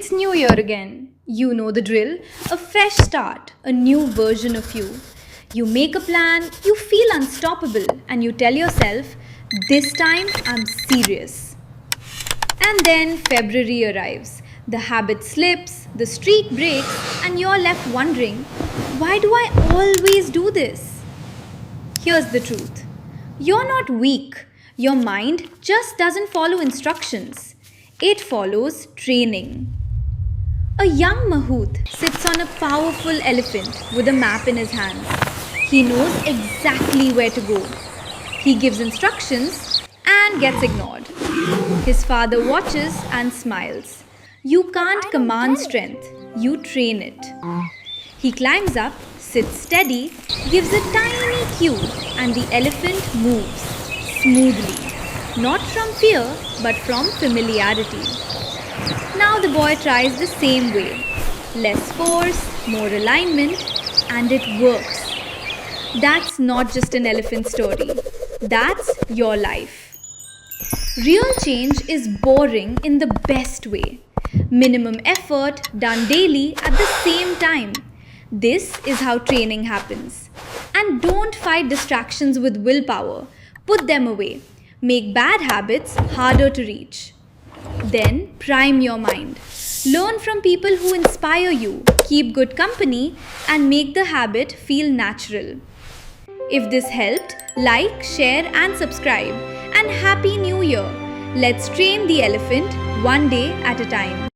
It's New Year again. You know the drill. A fresh start, a new version of you. You make a plan, you feel unstoppable, and you tell yourself, this time I'm serious. And then February arrives. The habit slips, the streak breaks, and you're left wondering, why do I always do this? Here's the truth, you're not weak. Your mind just doesn't follow instructions, it follows training. A young mahout sits on a powerful elephant with a map in his hands. He knows exactly where to go. He gives instructions and gets ignored. His father watches and smiles. You can't command strength, you train it. He climbs up, sits steady, gives a tiny cue, and the elephant moves smoothly. Not from fear, but from familiarity. Now the boy tries the same way. Less force, more alignment, and it works. That's not just an elephant story. That's your life. Real change is boring in the best way. Minimum effort done daily at the same time. This is how training happens. And don't fight distractions with willpower. Put them away. Make bad habits harder to reach. Then prime your mind. Learn from people who inspire you, keep good company, and make the habit feel natural. If this helped, like, share, and subscribe. And Happy New Year! Let's train the elephant one day at a time.